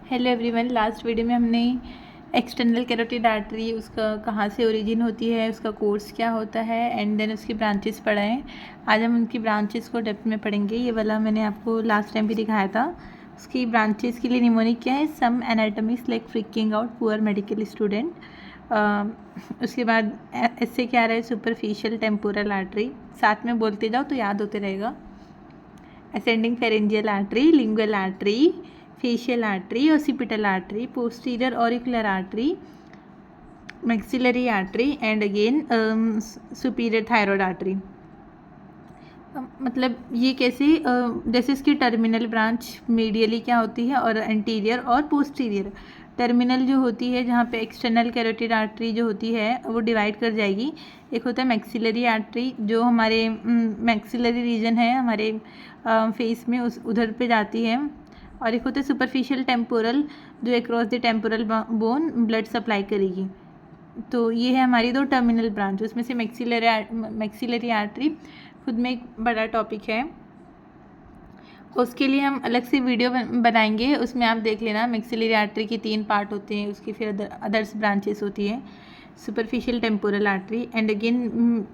Hello everyone. Last video में हमने external carotid artery उसका कहाँ से ओरिजिन होती है, उसका कोर्स क्या होता है एंड देन उसकी ब्रांचेस पढ़ा है। आज हम उनकी ब्रांचेस को डेप्थ में पढ़ेंगे। ये वाला मैंने आपको लास्ट टाइम भी दिखाया था। उसकी ब्रांचेस के लिए निमोनिक क्या है, some anatomics like freaking out poor medical student. उसके बाद इससे क्या रहा है, सुपरफिशियल टेम्पोरल आर्टरी। साथ में बोलते जाओ तो याद होते रहेगा। Ascending pharyngeal artery, lingual artery, facial artery, occipital artery, posterior auricular artery, maxillary artery and again superior thyroid artery. मतलब ये कैसे, जैसे इसकी टर्मिनल ब्रांच मीडियली क्या होती है और एंटीरियर और पोस्टीरियर। टर्मिनल जो होती है जहाँ पे एक्सटर्नल कैरोटिड आर्टरी जो होती है वो डिवाइड कर जाएगी। एक होता है मैक्सिलरी आर्टरी जो हमारे मैक्सिलरी रीजन है हमारे फेस में, उस उधर पे जाती है। और एक होता है सुपरफिशियल टेम्पोरल जो across the temporal bone blood supply करेगी। तो ये है हमारी दो टर्मिनल ब्रांच। उसमें से मैक्सिलरी आर्टरी खुद में एक बड़ा टॉपिक है, उसके लिए हम अलग से वीडियो बनाएंगे। उसमें आप देख लेना। मैक्सिलरी आर्टरी की 3 पार्ट होते हैं, उसकी फिर अदर्स ब्रांचेस होती हैं। Superficial temporal artery and again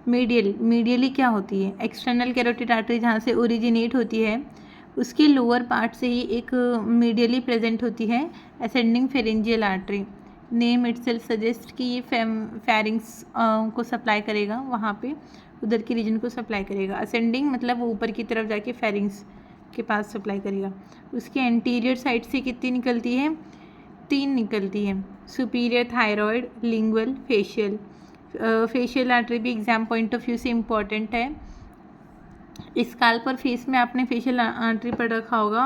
medially क्या होती है, एक्सटर्नल कैरोटिड आर्टरी जहाँ से ओरिजिनेट होती है उसके लोअर पार्ट से ही एक मीडियली प्रेजेंट होती है ascending pharyngeal artery. Name itself suggest कि ये फेरिंग्स को सप्लाई करेगा, वहाँ पे उधर के रीजन को सप्लाई करेगा। असेंडिंग मतलब वो ऊपर की तरफ जाके फेरिंग्स के पास सप्लाई करेगा। उसके एंटीरियर साइड से कितनी निकलती है, 3 निकलती है, superior thyroid, lingual, facial. Facial artery भी एग्जाम पॉइंट ऑफ व्यू से इम्पॉर्टेंट है। स्काल्प और फेस में आपने फेशियल आर्टरी पढ़ रखा होगा।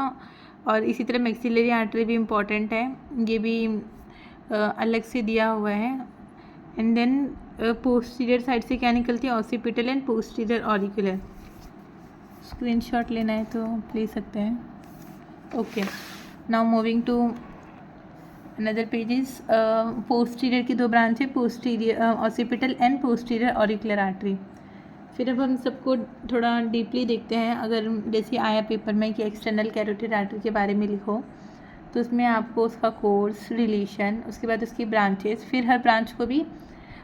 और इसी तरह मैक्सिलरी आर्टरी भी इम्पॉर्टेंट है, ये भी अलग से दिया हुआ है। एंड देन पोस्टीरियर साइड से क्या निकलती है, occipital and posterior auricular. Screenshot लेना है तो ले सकते हैं। Okay, now moving to another pages. Posterior की 2 ब्रांच है, posterior occipital and posterior auricular artery. फिर अब हम सबको थोड़ा डीपली देखते हैं। अगर जैसे आया पेपर में कि एक्सटर्नल कैरोटिड आर्टरी के बारे में लिखो तो उसमें आपको उसका कोर्स, रिलेशन, उसके बाद उसकी ब्रांचेस, फिर हर ब्रांच को भी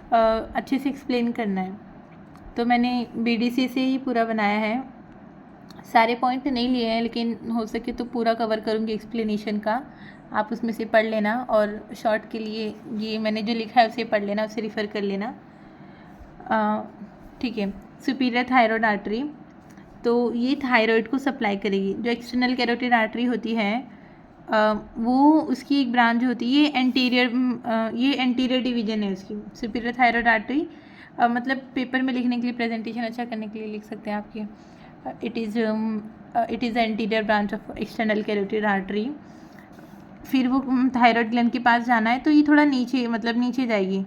अच्छे से एक्सप्लेन करना है। तो मैंने बीडीसी से ही पूरा बनाया है। सारे पॉइंट नहीं लिए हैं लेकिन हो सके तो पूरा कवर करूँगी एक्सप्लेनेशन का। आप उसमें से पढ़ लेना और शॉर्ट के लिए ये मैंने जो लिखा है उसे पढ़ लेना, उसे रिफ़र कर लेना। ठीक है। सुपीरियर थायरॉयड आर्टरी, तो ये थायरॉयड को सप्लाई करेगी। जो एक्सटर्नल कैरोटिड आर्टरी होती है वो उसकी एक ब्रांच होती है, ये एंटीरियर डिवीजन है उसकी। सुपीरियर थायरॉयड आर्टरी मतलब पेपर में लिखने के लिए, प्रेजेंटेशन अच्छा करने के लिए लिख सकते हैं आपके। It is anterior branch of external carotid artery. फिर वो थायरॉयड ग्लैंड के पास जाना है तो ये थोड़ा नीचे, मतलब नीचे जाएगी।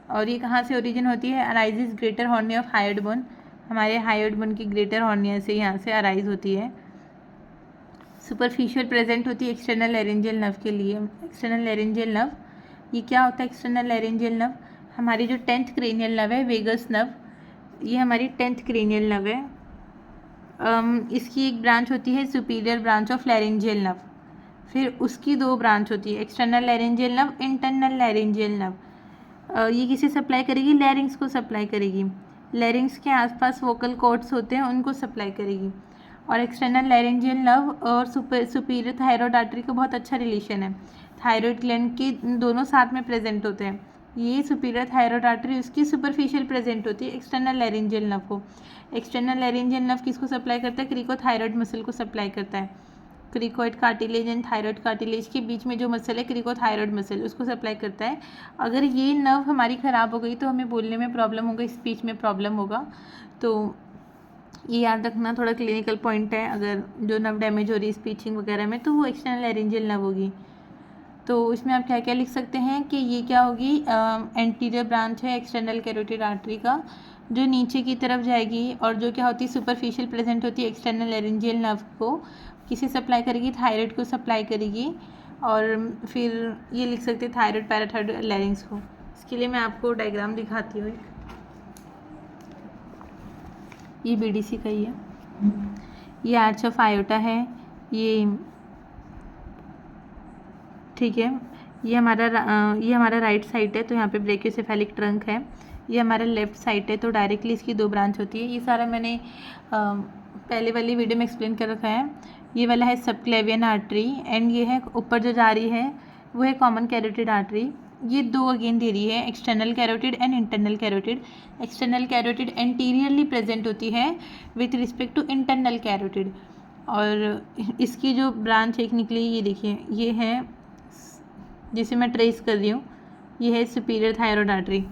और ये कहाँ से ओरिजिन होती है, arises greater cornua of hyoid bone. हमारे हायोइड बोन की ग्रेटर हॉर्निया से यहाँ से अराइज होती है। सुपरफिशियल प्रेजेंट होती है एक्सटर्नल लैरिंजियल नर्व के लिए। एक्सटर्नल लैरिंजियल नर्व, ये क्या होता है एक्सटर्नल लैरिंजियल नर्व, हमारी जो 10th क्रेनियल नर्व है, वेगस नर्व, ये हमारी 10th क्रेनियल नर्व है। इसकी एक ब्रांच होती है superior branch of laryngeal nerve. फिर उसकी 2 ब्रांच होती है, external laryngeal nerve, internal laryngeal nerve. ये किसे सप्लाई करेगी, लैरिंग्स को सप्लाई करेगी। लैरिंग्स के आसपास वोकल कॉर्ड्स होते हैं उनको सप्लाई करेगी। और एक्सटर्नल लैरिंजियल नर्व और सुपीरियर थायरॉयड आर्टरी का बहुत अच्छा रिलेशन है। थायरॉयड ग्लैंड के दोनों साथ में प्रेजेंट होते हैं। ये सुपीरियर थायरॉयड आर्टरी उसकी सुपरफिशियल प्रेजेंट होती है एक्सटर्नल लैरिंजियल नर्व को। एक्सटर्नल लैरिंजियल नर्व किसको सप्लाई करता है, क्रिकोथायरॉयड मसल को सप्लाई करता है। Cricoid cartilage and thyroid cartilage के बीच में जो मसल है क्रिकोथायरॉयड मसल, उसको सप्लाई करता है। अगर ये नर्व हमारी ख़राब हो गई तो हमें बोलने में प्रॉब्लम होगा, स्पीच में प्रॉब्लम होगा। तो ये याद रखना, थोड़ा क्लिनिकल पॉइंट है। अगर जो नर्व डैमेज हो रही है स्पीचिंग वगैरह में तो वो एक्सटर्नल लैरिंजियल नर्व होगी। तो इसमें आप क्या क्या लिख सकते हैं कि ये क्या होगी, एंटीरियर ब्रांच है एक्सटर्नल कैरोटिड आर्टरी का जो नीचे की तरफ जाएगी। और जो क्या होती है सुपरफिशियल प्रेजेंट होती है एक्सटर्नल लैरिंजियल नर्व को किसे सप्लाई करेगी, थायराइड को सप्लाई करेगी। और फिर ये लिख सकते हैं थायराइड पैराथायरॉयड लैरिंग्स को। इसके लिए मैं आपको डायग्राम दिखाती हूँ। ये बीडीसी का ही है। ये आर्च ऑफ आयोटा है, ये ठीक है। ये हमारा राइट साइड है, तो यहाँ पे ब्रेकियोसेफेलिक ट्रंक है। ये हमारा लेफ्ट साइड है, तो डायरेक्टली इसकी 2 ब्रांच होती है। ये सारा मैंने पहले वाली वीडियो में एक्सप्लेन कर रखा है। ये वाला है सबक्लेवियन आर्टरी, एंड ये है ऊपर जो जा रही है वो है कॉमन कैरोटिड आर्टरी। ये 2 अगेन दे रही है, external carotid and internal carotid. External carotid anteriorly present होती है with respect to internal carotid, और इसकी जो ब्रांच एक निकली ये देखिए, ये है जिसे मैं ट्रेस कर रही हूँ, ये है सुपीरियर थायरॉयड आर्टरी।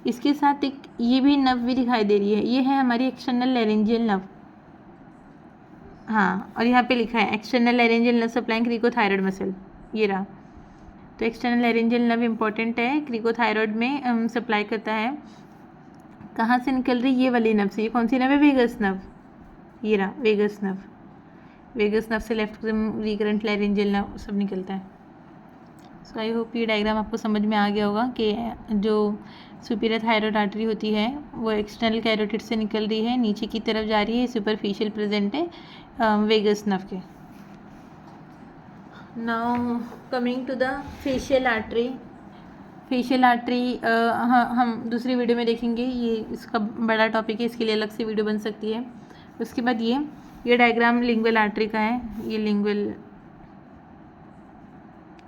इसके साथ एक ये भी नर्व भी दिखाई दे रही है, ये है हमारी एक्सटर्नल लैरिंजियल नर्व। हाँ, और यहाँ पे लिखा है external laryngeal nerve supplying cricothyroid muscle, ये रहा। तो एक्सटर्नल लैरिंजियल नर्व इंपॉर्टेंट है, क्रिकोथायरॉयड में सप्लाई करता है। कहाँ से निकल रही ये वाली नर्व से, ये कौन सी नर्व है, वेगस नर्व, ये रहा वेगस नर्व। वेगस नर्व से लेफ्ट रिकरेंट लैरिंजियल नर्व सब निकलता है। सो आई होप ये डायग्राम आपको समझ में आ गया होगा कि जो सुपीरियर थायरॉयड आर्टरी होती है वो एक्सटर्नल कैरोटिड से निकल रही है, नीचे की तरफ जा रही है, सुपरफिशियल प्रेजेंट है वेगस नर्व के। Now coming to the facial artery. Facial artery हम दूसरी वीडियो में देखेंगे, ये इसका बड़ा टॉपिक है, इसके लिए अलग से वीडियो बन सकती है। उसके बाद ये डायग्राम लिंगुअल आर्टरी का है, ये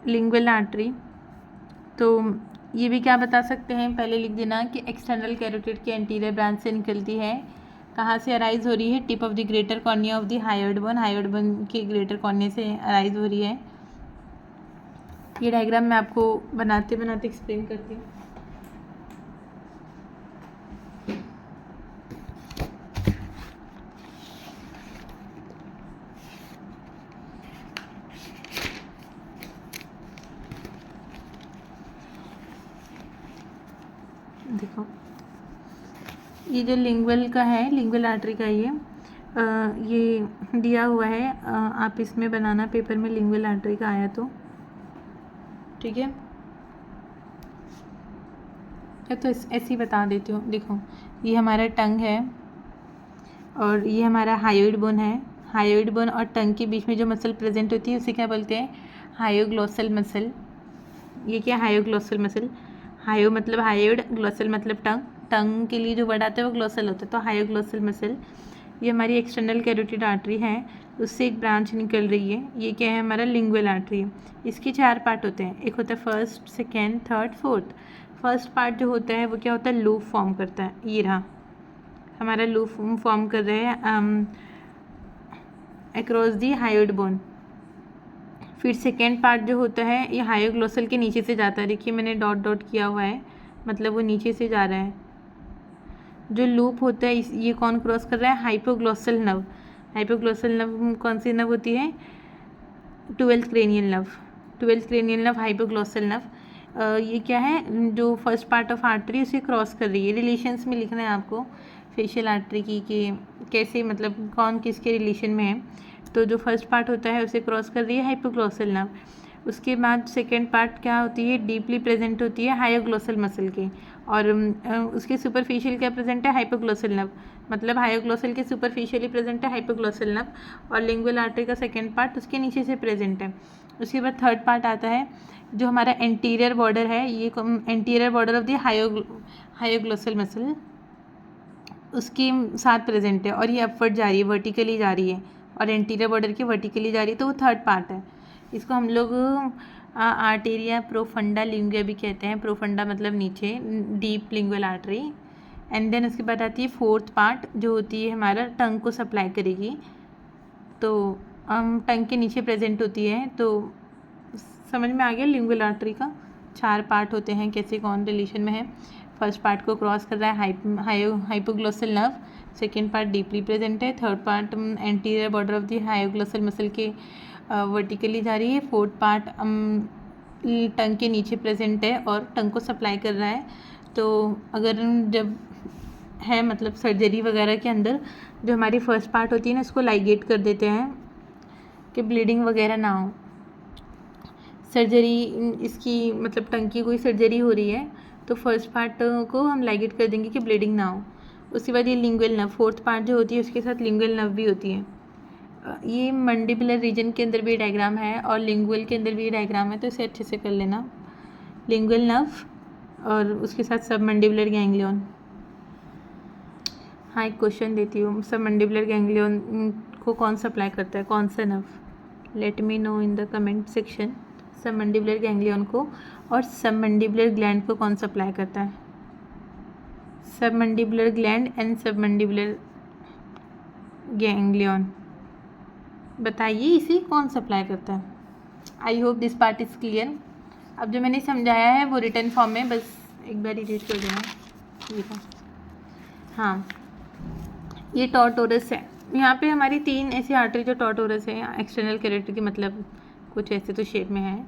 लिंगुअल आर्टरी। तो ये भी क्या बता सकते हैं, पहले लिख देना कि एक्सटर्नल कैरोटिड के एंटीरियर ब्रांच से निकलती है। कहाँ से अराइज हो रही है, tip of the greater cornea of the hyoid bone के ग्रेटर कॉर्निया से अराइज हो रही है। ये डायग्राम मैं आपको बनाते बनाते एक्सप्लेन करती हूँ। देखो, ये जो लिंगुअल का है, लिंगुअल आर्टरी का ये दिया हुआ है, आप इसमें बनाना पेपर में लिंगुअल आर्टरी का आया तो ठीक है। तो ऐसे ही बता देती हूँ। देखो, ये हमारा टंग है और ये हमारा हायोइड बोन है। हायोइड बोन और टंग के बीच में जो मसल प्रेजेंट होती है उसे क्या बोलते हैं, हायोग्लोसल मसल। ये क्या, हायोग्लोसल मसल। हायो मतलब हायोइड, ग्लोसल मतलब टंग। टंग के लिए जो वर्ड आता है वो ग्लोसल होता है, तो हायोग्लोसल मसल। ये हमारी एक्सटर्नल कैरोटिड आर्टरी है, उससे एक ब्रांच निकल रही है। ये क्या है, हमारा लिंगुअल आर्टरी है। इसके 4 पार्ट होते हैं, एक होता है first, second, third, fourth. First part जो होता है वो क्या होता है, लूप फॉर्म करता है। ये रहा हमारा लूप फॉर्म कर रहे हैं अक्रॉस दी हायोइड बोन। फिर सेकेंड पार्ट जो होता है ये हायोग्लोसल के नीचे से जाता है। देखिए मैंने डॉट डॉट किया हुआ है, मतलब वो नीचे से जा रहा है। जो लूप होता है ये कौन क्रॉस कर रहा है, हाइपोग्लोसल नर्व। हाइपोग्लोसल नर्व कौन सी नर्व होती है, 12th cranial nerve. 12th cranial nerve hypoglossal nerve. ये क्या है, जो फर्स्ट पार्ट ऑफ आर्टरी उसे क्रॉस कर रही है। रिलेशंस में लिखना है आपको फेशियल आर्टरी की कि कैसे, मतलब कौन किसके रिलेशन में है। तो जो फर्स्ट पार्ट होता है उसे क्रॉस कर रही है हाइपोग्लोसल नर्व। उसके बाद सेकेंड पार्ट क्या होती है, डीपली प्रेजेंट होती है हायोग्लोसल मसल के, और उसके सुपरफिशियल क्या प्रेजेंट है, हाइपोग्लोसल नर्व। मतलब हायोग्लोसल के सुपरफिशियली प्रेजेंट है हाइपोग्लोसल नर्व, और लिंगुअल आर्टरी का सेकेंड पार्ट उसके नीचे से प्रेजेंट है। उसके बाद थर्ड पार्ट आता है जो हमारा एंटीरियर बॉर्डर है, ये anterior border of the hyoglossal muscle उसके साथ प्रेजेंट है, और ये अपवर्ड जा रही है, वर्टिकली जा रही है, और एंटीरियर बॉर्डर की वर्टिकली जा रही है, तो वो थर्ड पार्ट है। इसको हम लोग आर्टेरिया प्रोफंडा लिंगुआ भी कहते हैं। प्रोफंडा मतलब नीचे, deep lingual artery. And then उसके बाद आती है फोर्थ पार्ट जो होती है हमारा टंग को सप्लाई करेगी, तो टंग के नीचे प्रेजेंट होती है। तो समझ में आ गया, लिंगुअल आर्टरी का 4 पार्ट होते हैं, कैसे कौन रिलेशन में है। फर्स्ट पार्ट को क्रॉस कर रहा है hypoglossal nerve, second part deeply present है, third part anterior border of the hyoglossal muscle के वर्टिकली जा रही है, फोर्थ पार्ट टंग के नीचे प्रेजेंट है और टंग को सप्लाई कर रहा है। तो अगर जब है मतलब सर्जरी वगैरह के अंदर जो हमारी फर्स्ट पार्ट होती है ना, इसको लाइगेट कर देते हैं कि ब्लीडिंग वगैरह ना हो। सर्जरी इसकी मतलब टंग की कोई सर्जरी हो रही है तो फर्स्ट पार्ट को हम लाइगेट कर देंगे कि ब्लीडिंग ना हो। उसके बाद ये लिंगुअल नर्व, फोर्थ पार्ट जो होती है उसके साथ लिंगुअल नर्व भी होती है। ये मंडिबुलर रीजन के अंदर भी डायग्राम है और लिंगुअल के अंदर भी डायग्राम है, तो इसे अच्छे से कर लेना। लिंगुअल नर्व और उसके साथ सब मंडिबुलर गैंग्लियन। हाँ, एक क्वेश्चन देती हूँ, सब मंडिबुलर गैंग्लियन को कौन सप्लाई करता है, कौन सा nerve? Let me know in the comment section. सब मंडिबुलर गैंग्लियन को और सब मंडिबुलर ग्लैंड को कौन सप्लाई करता है? सब मंडिबुलर ग्लैंड एंड सब मंडिबुलर गैंग्लियन, बताइए इसे कौन सप्लाई करता है? आई hope this part is clear. अब जो मैंने समझाया है वो रिटर्न फॉर्म में बस एक बार रीड कर देना। देखो, हाँ, ये टॉर्टोरस है। यहाँ पे हमारी 3 ऐसी आर्टरी जो टॉर्टोरस है, एक्सटर्नल कैरोटिड की, मतलब कुछ ऐसे तो शेप में है।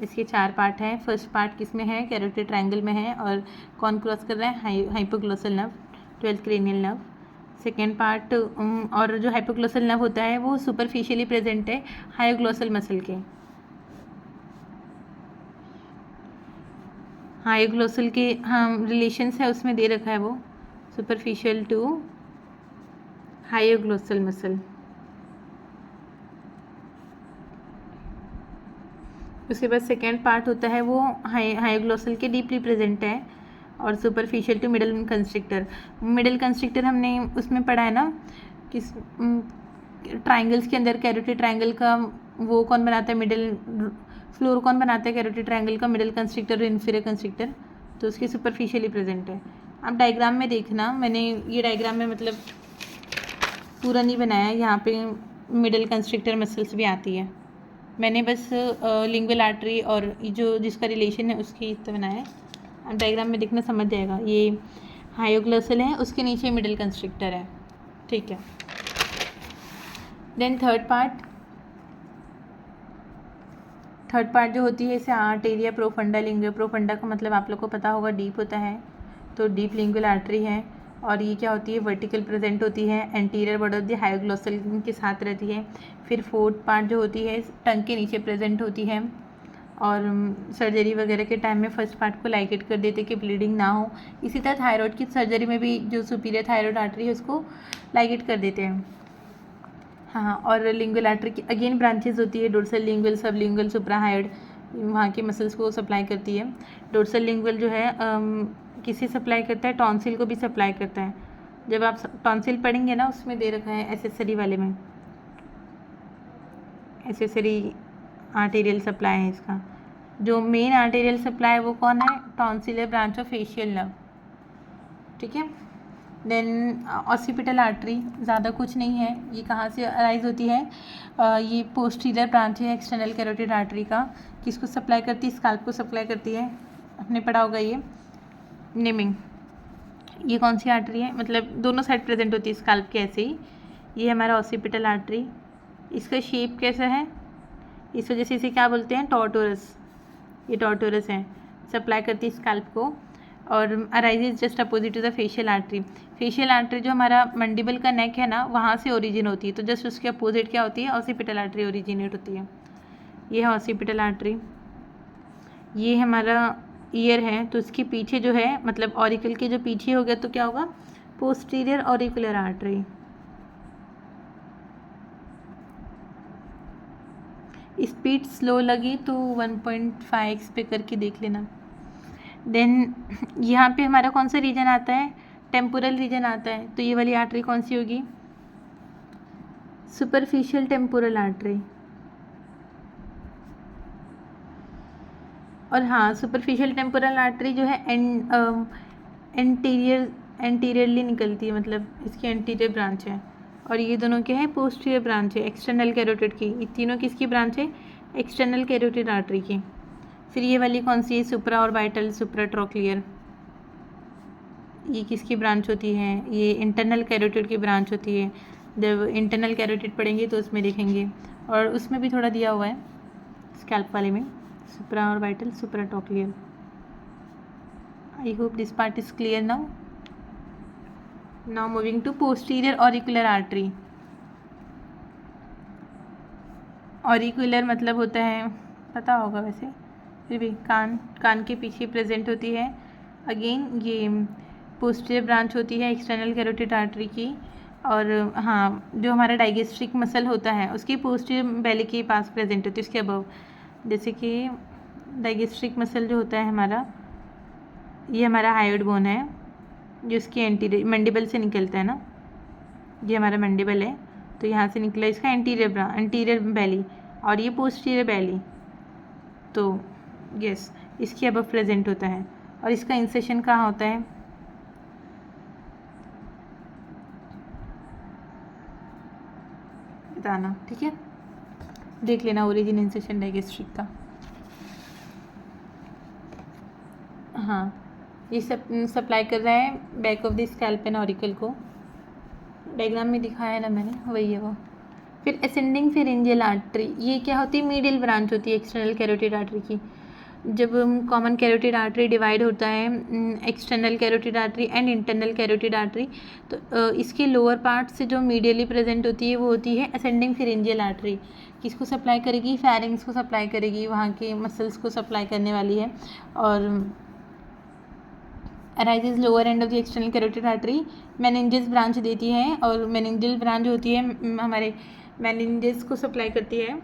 इसके 4 पार्ट हैं। फर्स्ट पार्ट किस में है? कैरोटिड ट्रायंगल में है। और कौन क्रॉस कर रहा है? Hypoglossal nerve, 12th cranial nerve. Second part, और जो हाइपोग्लोसल नर्व होता है वो सुपरफिशियली प्रेजेंट है हायोग्लोसल मसल के। हायोग्लोसल के रिलेशंस है उसमें दे रखा है वो, सुपरफिशियल टू हायोग्लोसल मसल। उसके बाद सेकेंड पार्ट होता है वो हायोग्लोसल के डीपली प्रेजेंट है और superficial to middle constrictor. Middle constrictor हमने उसमें पढ़ा है ना, किस ट्राइंगल्स के अंदर कैरोटिड ट्राइंगल का वो कौन बनाता है? मिडल फ्लोर कौन बनाता है कैरोटिड ट्राइंगल का? मिडल कंस्ट्रिक्टर और इन्फीरियर कंस्ट्रिक्टर। तो उसके सुपरफिशियली प्रेजेंट है। आप डायग्राम में देखना, मैंने ये डायग्राम में मतलब पूरा नहीं बनाया, यहाँ पे मिडल कंस्ट्रिक्टर मसल्स भी आती है। मैंने बस लिंगुअल आर्टरी और जो जिसका रिलेशन है उसकी तरह बनाया है। आप डायग्राम में देखना समझ जाएगा। ये हायोग्लोसल है, उसके नीचे मिडल कंस्ट्रिक्टर है, ठीक है। देन थर्ड पार्ट जो होती है इसे आर्टेरिया प्रोफंडा लिंगुआ प्रोफंडा का मतलब आप लोग को पता होगा डीप होता है, तो डीप लिंगुअल आर्टरी है। और ये क्या होती है? वर्टिकल प्रेजेंट होती है, एंटीरियर बॉर्डर ऑफ द हायोग्लोसल के साथ रहती है। फिर फोर्थ पार्ट जो होती है टंग के नीचे प्रेजेंट होती है। और सर्जरी वगैरह के टाइम में फर्स्ट पार्ट को लाइगेट कर देते कि ब्लीडिंग ना हो। इसी तरह थायराइड की सर्जरी में भी जो सुपीरियर थायराइड आर्टरी है उसको लाइगेट कर देते हैं। हाँ, और लिंगुअल आर्टरी की अगेन ब्रांचेस होती है, डोर्सल लिंगुअल, सब लिंगुअल, सुप्राहायोइड, वहाँ के मसल्स को सप्लाई करती है। डोर्सल लिंगुअल जो है किसे सप्लाई करता है? टॉन्सिल को भी सप्लाई करता है। जब आप टॉन्सिल पढ़ेंगे ना उसमें दे रखा है एसेसरी वाले में, एसेसरी आर्टेरियल सप्लाई है इसका। जो मेन आर्टेरियल सप्लाई है वो कौन है? Tonsillar branch of facial nerve, ठीक है। देन ऑसिपिटल आर्टरी, ज़्यादा कुछ नहीं है। ये कहाँ से अराइज होती है? ये पोस्टीरियर ब्रांच है एक्सटर्नल कैरोटिड आर्टरी का। किसको सप्लाई करती है? स्काल्प को सप्लाई करती है। आपने पढ़ा होगा ये नेमिंग। ये कौन सी आर्टरी है? मतलब दोनों साइड प्रेजेंट होती है स्काल्प के ऐसे ही। ये हमारा ऑसिपिटल आर्टरी, इसका शेप कैसा है? इस वजह से इसे क्या बोलते हैं? टॉर्टोरस। ये टॉर्टोरस है, सप्लाई करती है स्काल्प को। और arises just opposite to the facial artery. Facial artery जो हमारा मंडिबल का नेक है ना, वहाँ से ओरिजिन होती है, तो जस्ट उसके अपोजिट क्या होती है? ऑसिपिटल आर्टरी ओरिजिनेट होती है। ये है ऑसिपिटल आर्टरी। ये हमारा ईयर है, तो इसके पीछे जो है मतलब ऑरिकल के जो पीछे हो गया तो क्या होगा? Posterior auricular artery. Speed slow लगी तो 1.5x पे करके देख लेना। देन यहाँ पे हमारा कौन सा रीजन आता है? टेम्पोरल रीजन आता है, तो ये वाली आर्टरी कौन सी होगी? Superficial temporal artery. और हाँ, सुपरफिशियल टेम्पोरल आर्टरी जो है एंटीरियरली निकलती है, मतलब इसकी एंटीरियर ब्रांच है। और ये दोनों क्या है? पोस्टीरियर ब्रांच है एक्सटर्नल कैरोटिड की। ये तीनों किसकी ब्रांच है? एक्सटर्नल कैरोटिड आर्टरी की। फिर ये वाली कौन सी है? सुप्रा ऑर्बिटल सुप्राट्रोक्लियर। ये किसकी ब्रांच होती है? ये इंटरनल कैरोटिड की ब्रांच होती है। जब इंटरनल कैरोटिड पढ़ेंगे तो उसमें देखेंगे, और उसमें भी थोड़ा दिया हुआ है स्कैल्प वाले में, supraorbital supratrochlear. I hope this part is clear now. Now moving to posterior auricular artery. Auricular मतलब होता है, पता होगा वैसे, फिर भी कान के पीछे प्रेजेंट होती है। अगेन ये पोस्टीरियर ब्रांच होती है एक्सटर्नल कैरोटिड आर्टरी की, और हाँ, जो हमारा डाइगेस्ट्रिक मसल होता है उसकी पोस्टीरियर बेली के पास प्रेजेंट होती है, उसके अबव। जैसे कि डाइगेस्ट्रिक मसल जो होता है हमारा, ये हमारा हायोइड बोन है जो इसकी एंटीरियर मंडिबल से निकलता है ना, ये हमारा मंडिबल है, तो यहाँ से निकला इसका एंटीरियर बेली, और ये पोस्टीरियर बेली, तो यस इसके अबव प्रेजेंट होता है। और इसका इंसेशन कहाँ होता है, बताना, ठीक है, देख लेना ओरिजिन इंसेशन डाइगेस्ट्रिक का। हाँ, ये सब सप्लाई कर रहा है back of the scalp and auricle को, डायग्राम में दिखाया है ना मैंने, वही है वो। फिर असेंडिंग फेरेंजियल आर्टरी, ये क्या होती है, मीडियल ब्रांच होती है एक्सटर्नल कैरोटिड आर्टरी की। जब कॉमन कैरोटिड आर्टरी डिवाइड होता है external carotid artery and internal carotid artery, तो इसके लोअर पार्ट से जो मीडियली प्रेजेंट होती है वो होती है असेंडिंग फेरेंजियल आर्टरी। किसको सप्लाई करेगी, फेरिंग्स को सप्लाई करेगी, वहाँ के मसल्स को सप्लाई करने वाली है। और arises lower end of the external carotid artery, meninges branch देती है, और मेनिंजियल ब्रांच होती है हमारे मेनिंजेस को सप्लाई करती है।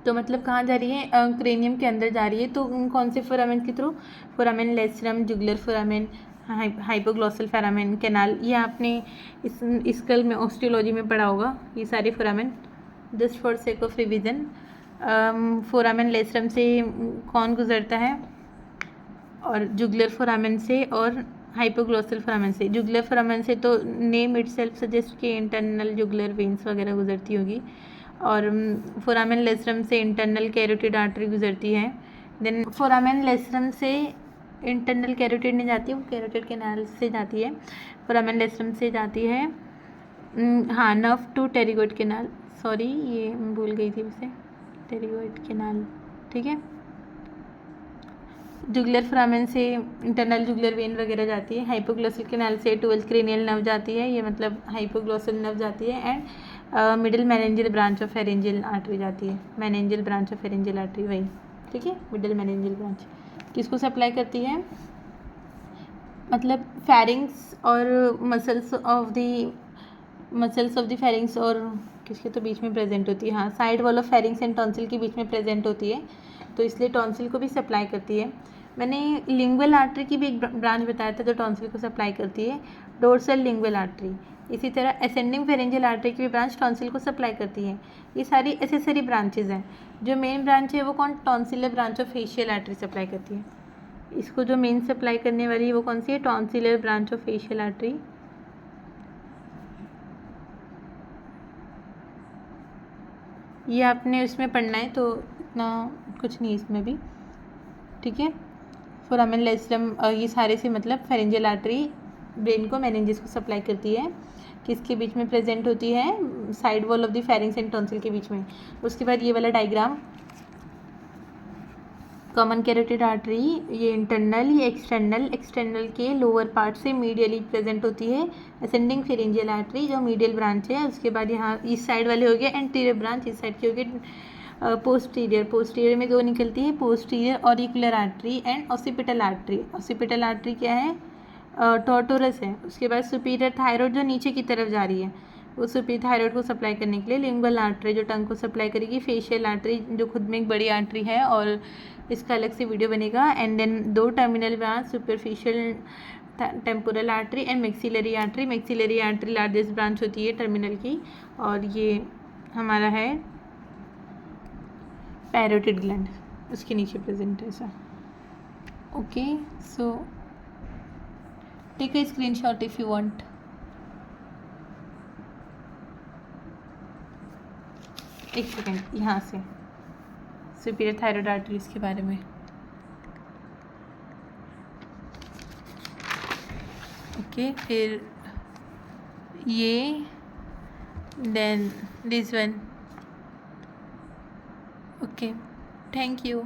तो मतलब कहाँ जा रही है, क्रेनियम के अंदर जा रही है, तो कौन से फोरामेन के through, foramen lacerum, jugular foramen, hypoglossal foramen, canal, ये आपने इस स्कल में ऑस्टियोलॉजी में पढ़ा होगा ये सारे foramen, just for sake of revision. Foramen lacerum से कौन गुजरता है, और जुगुलर फोरामेन से, और हाइपोग्लॉसल फोरामेन से। जुगुलर फोरामेन से तो नेम इटसेल्फ सजेस्ट कि इंटरनल जुगुलर वेन्स वगैरह गुजरती होगी, और फोरामेन लेसरम से इंटरनल कैरोटिड आर्टरी गुजरती है। देन फोरामेन लेसरम से इंटरनल कैरोटिड नहीं जाती, वो कैरोटिड कैनाल से जाती है, फोरामेन लेसरम से जाती है हाँ nerve to pterygoid canal, sorry ये भूल गई थी वैसे, टेरिगोइड कैनाल, ठीक है। जुगुलर फोरामेन से इंटरनल जुगुलर वेन वगैरह जाती है, हाइपोग्लॉसल कैनाल से 12th क्रेनियल नर्व जाती है, ये मतलब हाइपोग्लॉसल नर्व जाती है, and middle meningeal branch of pharyngeal artery जाती है, meningeal branch of pharyngeal artery वही, ठीक है, मिडिल मेनिंजियल ब्रांच किसको सप्लाई करती है, मतलब फेरिंग्स और मसल्स ऑफ द फेरिंग्स, और किसके तो बीच में प्रेजेंट होती है, हाँ side wall of pharynx and tonsil के बीच में प्रेजेंट होती है, तो इसलिए टॉन्सिल को भी सप्लाई करती है। मैंने लिंगुअल आर्टरी की भी एक ब्रांच बताया था जो टॉन्सिल को सप्लाई करती है, डोर्सल लिंगुअल आर्टरी। इसी तरह असेंडिंग फेरेंजियल आर्टरी की भी ब्रांच टॉन्सिल को सप्लाई करती है। ये सारी एसेसरी ब्रांचेज हैं। जो मेन ब्रांच है वो कौन, tonsillar branch of facial artery supply करती है। इसको जो मेन सप्लाई करने वाली है वो कौन सी है, tonsillar branch of facial artery. ये आपने उसमें पढ़ना है तो इतना कुछ नहीं इसमें भी, ठीक है। फोरामेन लेसरम, ये सारे से मतलब फेरेंजियल आर्टरी ब्रेन को मेनिंजेस को सप्लाई करती है, किसके बीच में प्रेजेंट होती है, side wall of the pharynx and tonsil के बीच में। उसके बाद ये वाला डायग्राम, कॉमन कैरोटिड आर्टरी, ये इंटरनल, ये एक्सटर्नल के लोअर पार्ट से मीडियली प्रेजेंट होती है असेंडिंग फेरेंजियल आर्टरी जो मीडियल ब्रांच है। उसके बाद यहाँ इस साइड वाले हो गए एंटीरियर ब्रांच, इस साइड की हो गई पोस्टीरियर में दो निकलती है, posterior auricular artery and occipital artery. Occipital artery क्या है, टॉर्टोरस है। उसके बाद सुपीरियर थायरॉइड जो नीचे की तरफ जा रही है, वो सुपीरियर थायरॉइड को सप्लाई करने के लिए लिंगुअल आर्टरी जो टंग को सप्लाई करेगी, फेशियल आर्टरी जो खुद में एक बड़ी आर्टरी है और इसका अलग से वीडियो बनेगा, एंड देन दो terminal branch superficial temporal artery and maxillary artery. Maxillary artery largest branch होती है टर्मिनल की, और ये हमारा है पैरोटिड ग्लैंड, उसके नीचे प्रेजेंट है ऐसा। Okay, so take a screenshot if you want. एक सेकेंड, यहाँ से सुपीरियर थायरॉइड आर्टरीज के बारे में। ओके, फिर ये, then this one. Okay, thank you.